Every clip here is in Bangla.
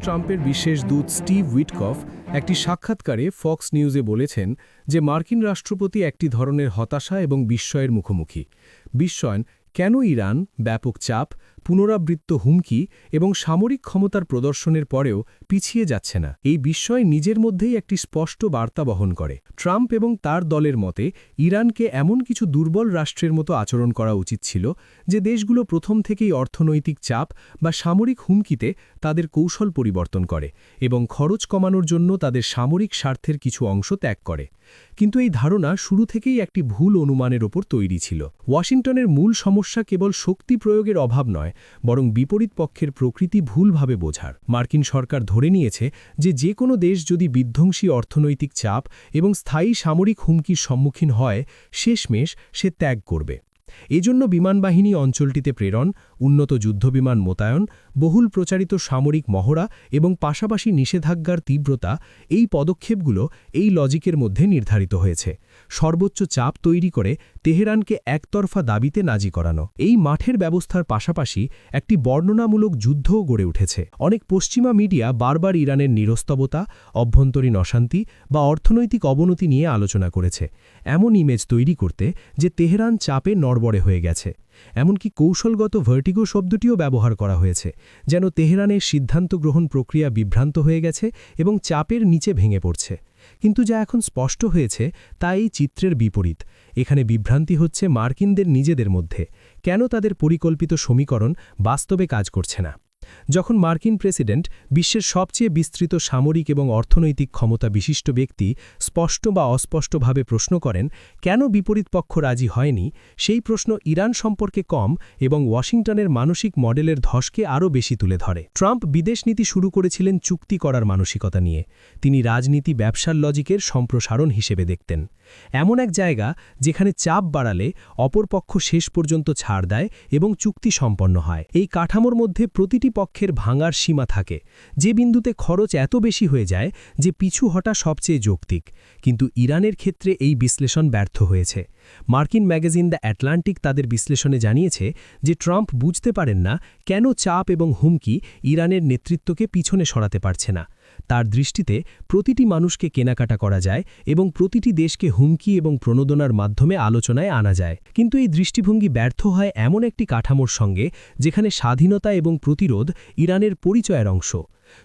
ট্রাম্পের বিশেষ দূত স্টিভ উইটকফ একটি সাক্ষাৎকারে ফক্স নিউজে বলেছেন যে মার্কিন রাষ্ট্রপতি একটি ধরনের হতাশা এবং বিস্ময়ের মুখোমুখি। বিস্ময় কেন ইরান ব্যাপক চাপ, পুনরাবৃত্ত হুমকি এবং সামরিক ক্ষমতার প্রদর্শনের পরেও পিছিয়ে যাচ্ছে না, এই বিস্ময় নিজের মধ্যেই একটি স্পষ্ট বার্তা বহন করে। ট্রাম্প এবং তার দলের মতে ইরানকে এমন কিছু দুর্বল রাষ্ট্রের মতো আচরণ করা উচিত ছিল যে দেশগুলো প্রথম থেকেই অর্থনৈতিক চাপ বা সামরিক হুমকিতে তাদের কৌশল পরিবর্তন করে এবং খরচ কমানোর জন্য তাদের সামরিক স্বার্থের কিছু অংশ ত্যাগ করে। কিন্তু এই ধারণা শুরু থেকেই একটি ভুল অনুমানের ওপর তৈরি ছিল। ওয়াশিংটনের মূল সমস্যা কেবল শক্তি প্রয়োগের অভাব নয়, বরং বিপরীত পক্ষের প্রকৃতি ভুলভাবে বোঝার। মার্কিন সরকার ধরে নিয়েছে যে কোনো দেশ যদি বিধ্বংসী অর্থনৈতিক চাপ এবং স্থায়ী সামরিক হুমকির সম্মুখীন হয়, শেষমেশ সে ত্যাগ করবে। এজন্য বিমানবাহিনী অঞ্চলটিতে প্রেরণ, উন্নত যুদ্ধবিমান মোতায়েন, বহুল প্রচারিত সামরিক মহড়া এবং পাশাপাশি নিষেধাজ্ঞার তীব্রতা, এই পদক্ষেপগুলো এই লজিকের মধ্যে নির্ধারিত হয়েছে। সর্বোচ্চ চাপ তৈরি করে তেহরানকে একতরফা দাবিতে নাজি করানো। এই মাঠের ব্যবস্থার পাশাপাশি একটি বর্ণনামূলক যুদ্ধও গড়ে উঠেছে। অনেক পশ্চিমা মিডিয়া বারবার ইরানের নিরস্তবতা, অভ্যন্তরীণ অশান্তি বা অর্থনৈতিক অবনতি নিয়ে আলোচনা করেছে, এমন ইমেজ তৈরি করতে যে তেহরান চাপে নড়বড়ে হয়ে গেছে। এমনকি কৌশলগত ভার্টিগো শব্দটিও ব্যবহার করা হয়েছে, যেন তেহরানের সিদ্ধান্ত গ্রহণ প্রক্রিয়া বিভ্রান্ত হয়ে গেছে এবং চাপের নিচে ভেঙে পড়ছে। কিন্তু যা এখন স্পষ্ট হয়েছে তা এই চিত্রের বিপরীত। এখানে বিভ্রান্তি হচ্ছে মার্কিনদের নিজেদের মধ্যে। কেন তাদের পরিকল্পিত সমীকরণ বাস্তবে কাজ করছে না? যখন মার্কিন প্রেসিডেন্ট বিশ্বের সবচেয়ে বিস্তৃত সামরিক এবং অর্থনৈতিক ক্ষমতা বিশিষ্ট ব্যক্তি স্পষ্ট বা অস্পষ্টভাবে প্রশ্ন করেন কেন বিপরীত পক্ষ রাজি হয়নি, সেই প্রশ্ন ইরান সম্পর্কে কম এবং ওয়াশিংটনের মানসিক মডেলের ধসকে আরও বেশি তুলে ধরে। ট্রাম্প বিদেশ নীতি শুরু করেছিলেন চুক্তি করার মানসিকতা নিয়ে। তিনি রাজনীতি ব্যবসার লজিকের সম্প্রসারণ হিসেবে দেখতেন। এমন এক জায়গা যেখানে চাপ বাড়ালে অপরপক্ষ শেষ পর্যন্ত ছাড় দেয় এবং চুক্তি সম্পন্ন হয়। এই কাঠামোর মধ্যে প্রতিটি পক্ষের ভাঙার সীমা থাকে, যে বিন্দুতে খরচ এত বেশি হয়ে যায় যে পিছু হটা সবচেয়ে যৌক্তিক। কিন্তু ইরানের ক্ষেত্রে এই বিশ্লেষণ ব্যর্থ হয়েছে। মার্কিন ম্যাগাজিন দ্য আটলান্টিক তাদের বিশ্লেষণে জানিয়েছে যে ট্রাম্প বুঝতে পারেন না কেন চাপ এবং হুমকি ইরানের নেতৃত্বকে পিছনে সরাতে পারছে না। তার দৃষ্টিতে প্রতিটি মানুষকে কেনাকাটা করা যায় এবং প্রতিটি দেশকে হুমকি এবং প্রণোদনার মাধ্যমে আলোচনায় আনা যায়। কিন্তু এই দৃষ্টিভঙ্গি ব্যর্থ হয় এমন একটি কাঠামোর সঙ্গে যেখানে স্বাধীনতা এবং প্রতিরোধ ইরানের পরিচয়ের অংশ।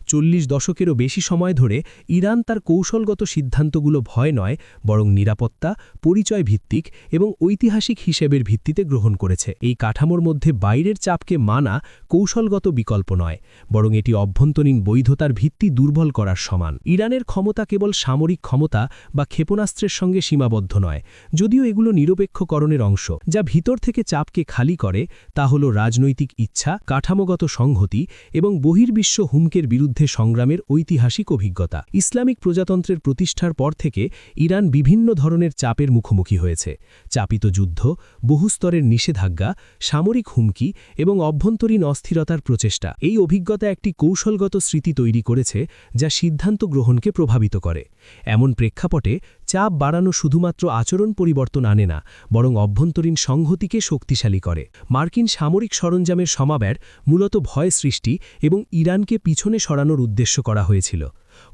40 দশকেরও বেশি সময় ধরে ইরান তার কৌশলগত সিদ্ধান্তগুলো ভয় নয়, বরং নিরাপত্তা, পরিচয় ভিত্তিক এবং ঐতিহাসিক হিসেবের ভিত্তিতে গ্রহণ করেছে। এই কাঠামোর মধ্যে বাইরের চাপকে মানা কৌশলগত বিকল্প নয়, বরং এটি অভ্যন্তরীণ বৈধতার ভিত্তি দুর্বল করার সমান। ইরানের ক্ষমতা কেবল সামরিক ক্ষমতা বা ক্ষেপণাস্ত্রের সঙ্গে সীমাবদ্ধ নয়, যদিও এগুলো নিরপেক্ষকরণের অংশ। যা ভিতর থেকে চাপকে খালি করে তা হল রাজনৈতিক ইচ্ছা, কাঠামোগত সংহতি এবং বহির্বিশ্ব হুমকের বিরুদ্ধে সংগ্রামের ঐতিহাসিক অভিজ্ঞতা। ইসলামিক প্রজাতন্ত্রের প্রতিষ্ঠার পর থেকে ইরান বিভিন্ন ধরনের চাপের মুখোমুখি হয়েছে। চাপিত যুদ্ধ, বহুস্তরের নিষেধাজ্ঞা, সামরিক হুমকি এবং অভ্যন্তরীণ অস্থিরতার প্রচেষ্টা। এই অভিজ্ঞতা একটি কৌশলগত স্মৃতি তৈরি করেছে যা সিদ্ধান্ত গ্রহণকে প্রভাবিত করে। এমন প্রেক্ষাপটে চাপ বাড়ানো শুধুমাত্র আচরণ পরিবর্তন আনে না, বরং অভ্যন্তরীণ সংহতিকে শক্তিশালী করে। মার্কিন সামরিক সরঞ্জামের সমাবেশ মূলত ভয় সৃষ্টি এবং ইরানকে পিছনে সরানোর উদ্দেশ্য করা হয়েছিল।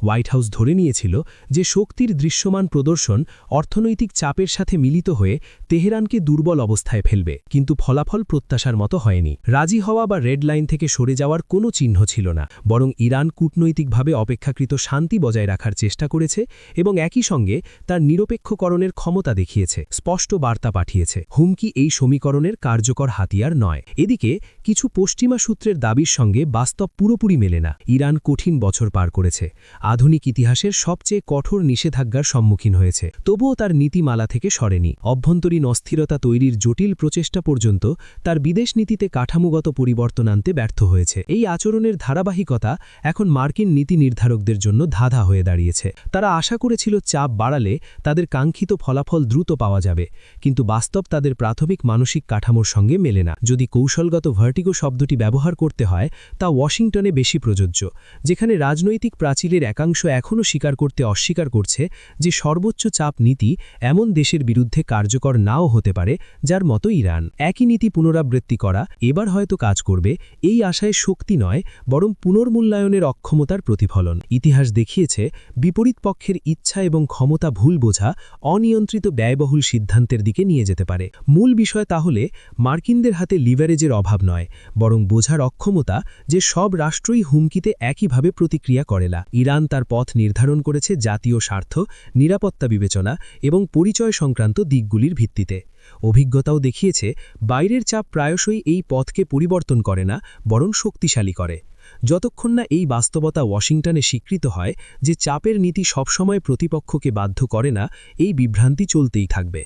হোয়াইট হাউস ধরে নিয়েছিল যে শক্তির দৃশ্যমান প্রদর্শন অর্থনৈতিক চাপের সাথে মিলিত হয়ে তেহরানকে দুর্বল অবস্থায় ফেলবে, কিন্তু ফলাফল প্রত্যাশার মতো হয়নি। রাজি হওয়া বা রেড লাইন থেকে সরে যাওয়ার কোনো চিহ্ন ছিল না, বরং ইরান কূটনৈতিকভাবে অপেক্ষাকৃত শান্তি বজায় রাখার চেষ্টা করেছে এবং একই সঙ্গে তার নিরপেক্ষকরণের ক্ষমতা দেখিয়েছে, স্পষ্ট বার্তা পাঠিয়েছে হুমকি এই সমীকরণের কার্যকর হাতিয়ার নয়। এদিকে কিছু পশ্চিমা সূত্রের দাবির সঙ্গে বাস্তব পুরোপুরি মেলে না। ইরান কঠিন বছর পার করেছে, আধুনিক ইতিহাসের সবচেয়ে কঠোর নিষেধাজ্ঞার সম্মুখীন হয়েছে, তবুও তার নীতিমালা থেকে সরেনি। অভ্যন্তরীণ অস্থিরতা তৈরির জটিল প্রচেষ্টা পর্যন্ত তার বিদেশ নীতিতে কাঠামোগত পরিবর্তন আনতে ব্যর্থ হয়েছে। এই আচরণের ধারাবাহিকতা এখন মার্কিন নীতি নির্ধারকদের জন্য ধাঁধা হয়ে দাঁড়িয়েছে। তারা আশা করেছিল চাপ বাড়ালে তাদের কাঙ্ক্ষিত ফলাফল দ্রুত পাওয়া যাবে, কিন্তু বাস্তব তাদের প্রাথমিক মানসিক কাঠামোর সঙ্গে মেলে না। যদি কৌশলগত ভার্টিগো শব্দটি ব্যবহার করতে হয়, তা ওয়াশিংটনে বেশি প্রযোজ্য, যেখানে রাজনৈতিক প্রাচীরের বিশ্বের একাংশ এখনও স্বীকার করতে অস্বীকার করছে যে সর্বোচ্চ চাপ নীতি এমন দেশের বিরুদ্ধে কার্যকর নাও হতে পারে যার মতো ইরান। একই নীতি পুনরাবৃত্তি করা এবার হয়তো কাজ করবে, এই আশায় শক্তি নয় বরং পুনর্মূল্যায়নের অক্ষমতার প্রতিফলন। ইতিহাস দেখিয়েছে বিপরীত পক্ষের ইচ্ছা এবং ক্ষমতা ভুল বোঝা অনিয়ন্ত্রিত ব্যয়বহুল সিদ্ধান্তের দিকে নিয়ে যেতে পারে। মূল বিষয় তাহলে মার্কিনদের হাতে লিভারেজের অভাব নয়, বরং বোঝার অক্ষমতা যে সব রাষ্ট্রই হুমকিতে একইভাবে প্রতিক্রিয়া করে না। ইরান তার পথ নির্ধারণ করেছে জাতীয় স্বার্থ, নিরাপত্তা বিবেচনা এবং পরিচয় সংক্রান্ত দিকগুলির ভিত্তিতে। অভিজ্ঞতাও দেখিয়েছে বাইরের চাপ প্রায়শই এই পথকে পরিবর্তন করে না, বরং শক্তিশালী করে। যতক্ষণ না এই বাস্তবতা ওয়াশিংটনে স্বীকৃত হয় যে চাপের নীতি সবসময় প্রতিপক্ষকে বাধ্য করে না, এই বিভ্রান্তি চলতেই থাকবে।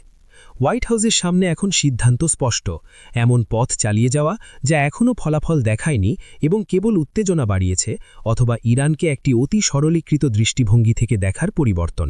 হোয়াইট হাউসের সামনে এখন সিদ্ধান্ত স্পষ্ট, এমন পথ চালিয়ে যাওয়া যা এখনও ফলাফল দেখায়নি এবং কেবল উত্তেজনা বাড়িয়েছে, অথবা ইরানকে একটি অতি সরলীকৃত দৃষ্টিভঙ্গি থেকে দেখার পরিবর্তন।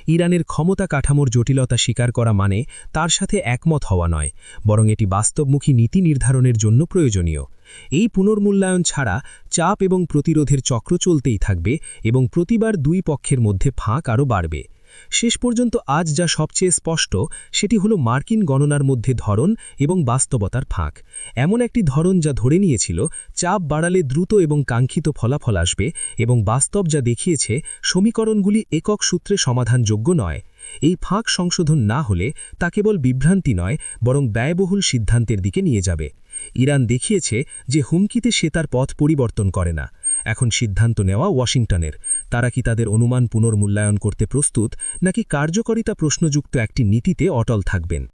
ইরানের ক্ষমতা কাঠামোর জটিলতা স্বীকার করা মানে তার সাথে একমত হওয়া নয়, বরং এটি বাস্তবমুখী নীতি নির্ধারণের জন্য প্রয়োজনীয়। এই পুনর্মূল্যায়ন ছাড়া চাপ এবং প্রতিরোধের চক্র চলতেই থাকবে এবং প্রতিবার দুই পক্ষের মধ্যে ফাঁক আরও বাড়বে। শেষ পর্যন্ত আজ যা সবচেয়ে স্পষ্ট সেটি হলো মার্কিন গণনার মধ্যে ধরন এবং বাস্তবতার ফাঁক। এমন একটি ধরন যা ধরে নিয়েছিল চাপ বাড়ালে দ্রুত এবং কাঙ্ক্ষিত ফলাফল আসবে, এবং বাস্তব যা দেখিয়েছে সমীকরণগুলি একক সূত্রে সমাধানযোগ্য নয়। এই ফাঁক সংশোধন না হলে তা কেবল বিভ্রান্তি নয়, বরং ব্যয়বহুল সিদ্ধান্তের দিকে নিয়ে যাবে। ইরান দেখিয়েছে যে হুমকিতে সে তার পথ পরিবর্তন করে না। এখন সিদ্ধান্ত নেওয়া ওয়াশিংটনের। তারা কি তাদের অনুমান পুনর্মূল্যায়ন করতে প্রস্তুত, নাকি কার্যকারিতা প্রশ্নযুক্ত একটি নীতিতে অটল থাকবেন?